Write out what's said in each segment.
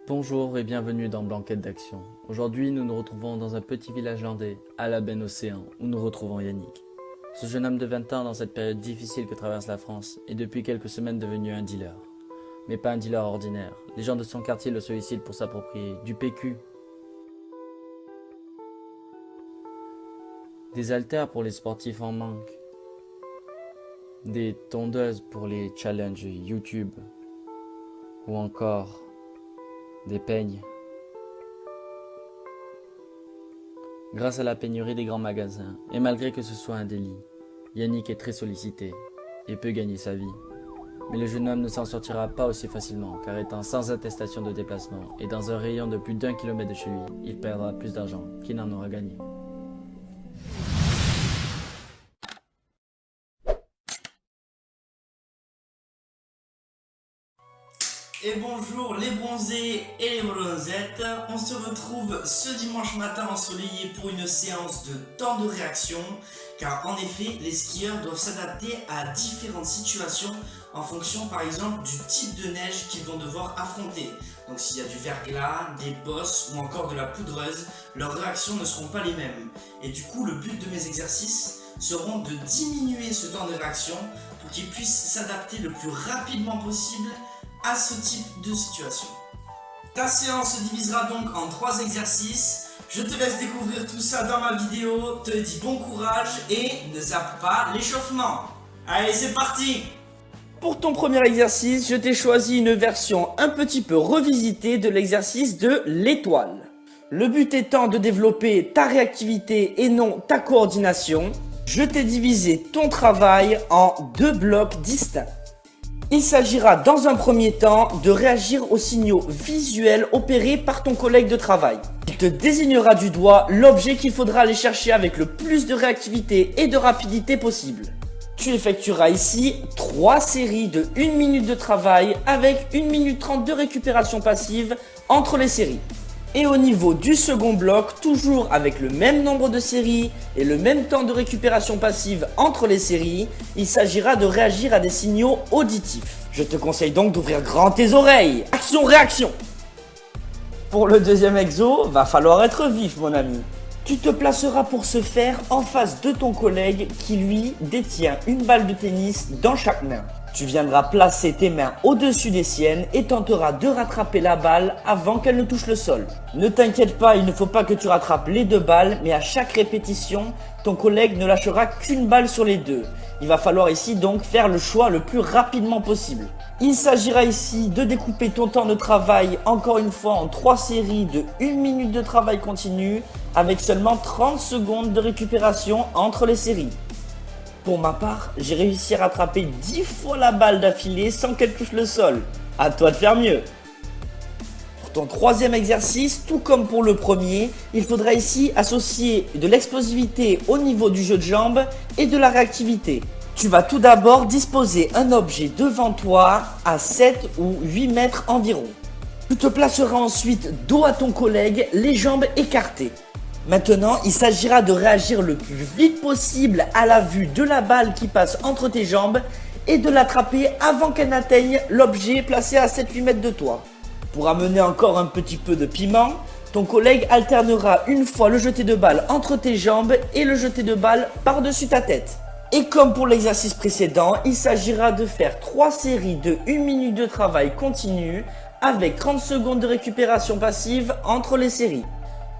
Bonjour et bienvenue dans Blanquette d'Action. Aujourd'hui, nous nous retrouvons dans un petit village landais, à la benne Océan, où nous retrouvons Yannick. Ce jeune homme de 20 ans dans cette période difficile que traverse la France est depuis quelques semaines devenu un dealer. Mais pas un dealer ordinaire. Les gens de son quartier le sollicitent pour s'approprier du PQ. Des haltères pour les sportifs en manque. Des tondeuses pour les challenges YouTube. Ou encore des peignes. Grâce à la pénurie des grands magasins, et malgré que ce soit un délit, Yannick est très sollicité et peut gagner sa vie. Mais le jeune homme ne s'en sortira pas aussi facilement, car étant sans attestation de déplacement et dans un rayon de plus d'1 kilomètre de chez lui, il perdra plus d'argent qu'il n'en aura gagné. Et bonjour les bronzés et les bronzettes, on se retrouve ce dimanche matin ensoleillé pour une séance de temps de réaction, car en effet les skieurs doivent s'adapter à différentes situations en fonction par exemple du type de neige qu'ils vont devoir affronter. Donc s'il y a du verglas, des bosses ou encore de la poudreuse, leurs réactions ne seront pas les mêmes. Et du coup le but de mes exercices seront de diminuer ce temps de réaction pour qu'ils puissent s'adapter le plus rapidement possible à ce type de situation. Ta séance se divisera donc en 3 exercices. Je te laisse découvrir tout ça dans ma vidéo, te dis bon courage et ne zappe pas l'échauffement. Allez, c'est parti! Pour ton premier exercice, je t'ai choisi une version un petit peu revisitée de l'exercice de l'étoile. Le but étant de développer ta réactivité et non ta coordination, je t'ai divisé ton travail en 2 blocs distincts. Il s'agira dans un premier temps de réagir aux signaux visuels opérés par ton collègue de travail. Il te désignera du doigt l'objet qu'il faudra aller chercher avec le plus de réactivité et de rapidité possible. Tu effectueras ici 3 séries de 1 minute de travail avec 1 minute 30 de récupération passive entre les séries. Et au niveau du second bloc, toujours avec le même nombre de séries et le même temps de récupération passive entre les séries, il s'agira de réagir à des signaux auditifs. Je te conseille donc d'ouvrir grand tes oreilles. Action-réaction! Pour le deuxième exo, va falloir être vif mon ami. Tu te placeras pour ce faire en face de ton collègue qui lui détient une balle de tennis dans chaque main. Tu viendras placer tes mains au-dessus des siennes et tenteras de rattraper la balle avant qu'elle ne touche le sol. Ne t'inquiète pas, il ne faut pas que tu rattrapes les 2 balles, mais à chaque répétition, ton collègue ne lâchera qu'une balle sur les 2. Il va falloir ici donc faire le choix le plus rapidement possible. Il s'agira ici de découper ton temps de travail encore une fois en 3 séries de 1 minute de travail continu avec seulement 30 secondes de récupération entre les séries. Pour ma part, j'ai réussi à rattraper 10 fois la balle d'affilée sans qu'elle touche le sol. À toi de faire mieux. Pour ton troisième exercice, tout comme pour le premier, il faudra ici associer de l'explosivité au niveau du jeu de jambes et de la réactivité. Tu vas tout d'abord disposer un objet devant toi à 7 ou 8 mètres environ. Tu te placeras ensuite dos à ton collègue, les jambes écartées. Maintenant, il s'agira de réagir le plus vite possible à la vue de la balle qui passe entre tes jambes et de l'attraper avant qu'elle n'atteigne l'objet placé à 7-8 mètres de toi. Pour amener encore un petit peu de piment, ton collègue alternera une fois le jeté de balle entre tes jambes et le jeté de balle par-dessus ta tête. Et comme pour l'exercice précédent, il s'agira de faire 3 séries de 1 minute de travail continu avec 30 secondes de récupération passive entre les séries.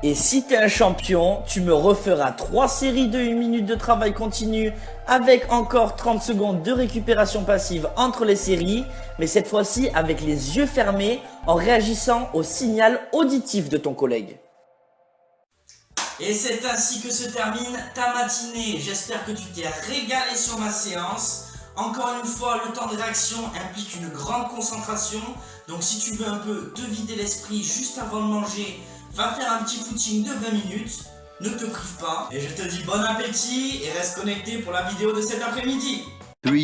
Et si tu es un champion, tu me referas 3 séries de 1 minute de travail continu avec encore 30 secondes de récupération passive entre les séries, mais cette fois-ci avec les yeux fermés en réagissant au signal auditif de ton collègue. Et c'est ainsi que se termine ta matinée. J'espère que tu t'es régalé sur ma séance. Encore une fois, le temps de réaction implique une grande concentration. Donc si tu veux un peu te vider l'esprit juste avant de manger, va faire un petit footing de 20 minutes, ne te prive pas, et je te dis bon appétit et reste connecté pour la vidéo de cet après-midi. 3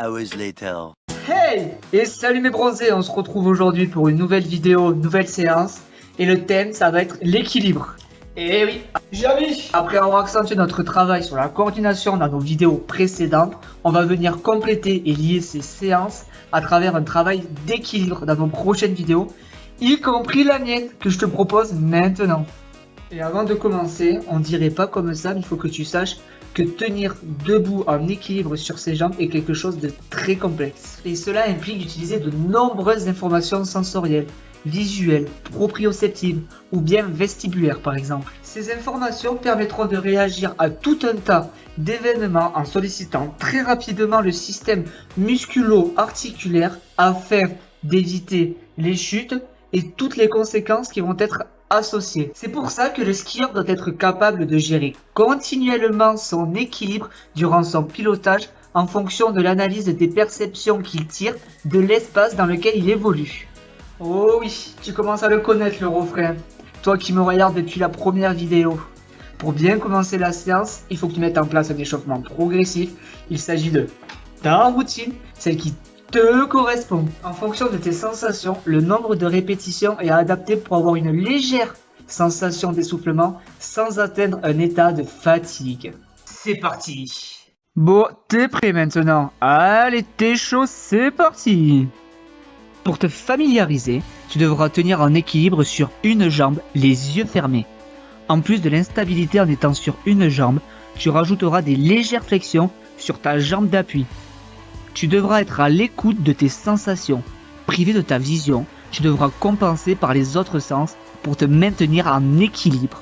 hours later. Hey! Et salut mes bronzés, on se retrouve aujourd'hui pour une nouvelle vidéo, une nouvelle séance, et le thème ça va être l'équilibre. Et oui, après avoir accentué notre travail sur la coordination dans nos vidéos précédentes, on va venir compléter et lier ces séances à travers un travail d'équilibre dans nos prochaines vidéos. y compris la mienne, que je te propose maintenant. Et avant de commencer, on dirait pas comme ça, mais il faut que tu saches que tenir debout en équilibre sur ses jambes est quelque chose de très complexe. Et cela implique d'utiliser de nombreuses informations sensorielles, visuelles, proprioceptives ou bien vestibulaires par exemple. Ces informations permettront de réagir à tout un tas d'événements en sollicitant très rapidement le système musculo-articulaire afin d'éviter les chutes et toutes les conséquences qui vont être associées. C'est pour ça que le skieur doit être capable de gérer continuellement son équilibre durant son pilotage en fonction de l'analyse des perceptions qu'il tire de l'espace dans lequel il évolue. Oh oui, tu commences à le connaître le refrain, toi qui me regardes depuis la première vidéo. Pour bien commencer la séance, il faut que tu mettes en place un échauffement progressif. Il s'agit de ta routine, celle qui te correspond. En fonction de tes sensations, le nombre de répétitions est adapté pour avoir une légère sensation d'essoufflement sans atteindre un état de fatigue. C'est parti. Bon, t'es prêt maintenant? Allez, t'es chaud, c'est parti. Pour te familiariser, tu devras tenir en équilibre sur une jambe, les yeux fermés. En plus de l'instabilité en étant sur une jambe, tu rajouteras des légères flexions sur ta jambe d'appui. Tu devras être à l'écoute de tes sensations. Privé de ta vision, tu devras compenser par les autres sens pour te maintenir en équilibre.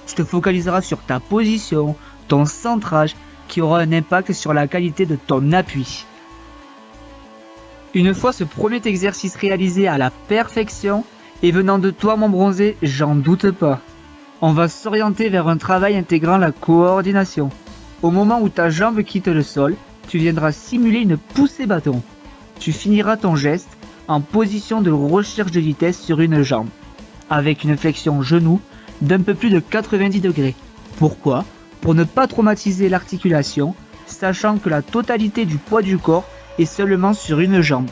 Tu te focaliseras sur ta position, ton centrage, qui aura un impact sur la qualité de ton appui. Une fois ce premier exercice réalisé à la perfection, et venant de toi mon bronzé, j'en doute pas, on va s'orienter vers un travail intégrant la coordination. Au moment où ta jambe quitte le sol, tu viendras simuler une poussée bâton. Tu finiras ton geste en position de recherche de vitesse sur une jambe, avec une flexion genou d'un peu plus de 90 degrés. Pourquoi? Pour ne pas traumatiser l'articulation, sachant que la totalité du poids du corps est seulement sur une jambe.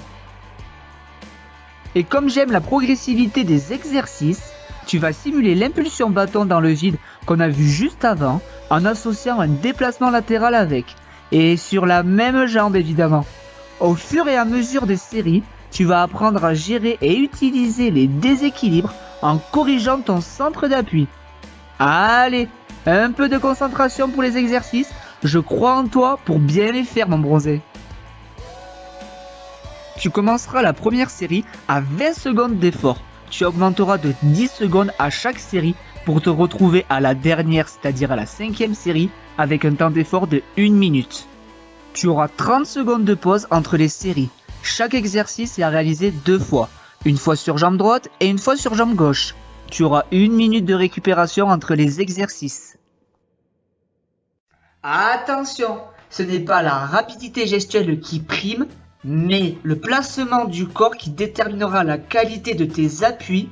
Et comme j'aime la progressivité des exercices, tu vas simuler l'impulsion bâton dans le vide qu'on a vu juste avant en associant un déplacement latéral avec, et sur la même jambe évidemment. Au fur et à mesure des séries, tu vas apprendre à gérer et utiliser les déséquilibres en corrigeant ton centre d'appui. Allez, un peu de concentration pour les exercices, je crois en toi pour bien les faire mon bronzé. Tu commenceras la première série à 20 secondes d'effort. Tu augmenteras de 10 secondes à chaque série pour te retrouver à la dernière, c'est-à-dire à la 5e série, avec un temps d'effort de 1 minute. Tu auras 30 secondes de pause entre les séries. Chaque exercice est à réaliser 2 fois, une fois sur jambe droite et une fois sur jambe gauche. Tu auras 1 minute de récupération entre les exercices. Attention, ce n'est pas la rapidité gestuelle qui prime, mais le placement du corps qui déterminera la qualité de tes appuis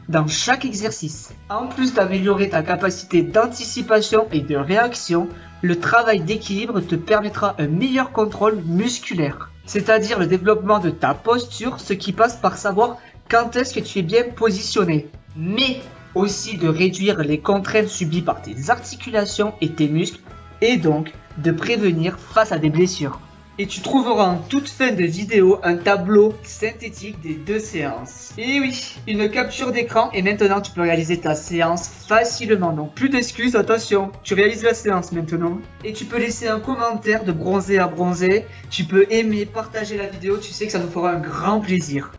dans chaque exercice. En plus d'améliorer ta capacité d'anticipation et de réaction, le travail d'équilibre te permettra un meilleur contrôle musculaire, c'est-à-dire le développement de ta posture, ce qui passe par savoir quand est-ce que tu es bien positionné, mais aussi de réduire les contraintes subies par tes articulations et tes muscles, et donc de prévenir face à des blessures. Et tu trouveras en toute fin de vidéo un tableau synthétique des 2 séances. Et oui, une capture d'écran et maintenant tu peux réaliser ta séance facilement. Donc plus d'excuses, attention, tu réalises la séance maintenant. Et tu peux laisser un commentaire de bronzé à bronzé. Tu peux aimer, partager la vidéo, tu sais que ça nous fera un grand plaisir.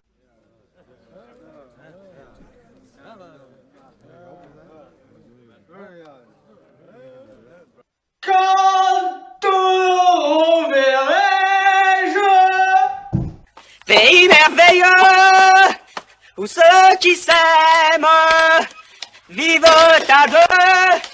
Pays merveilleux, où ceux qui s'aiment vivent à deux.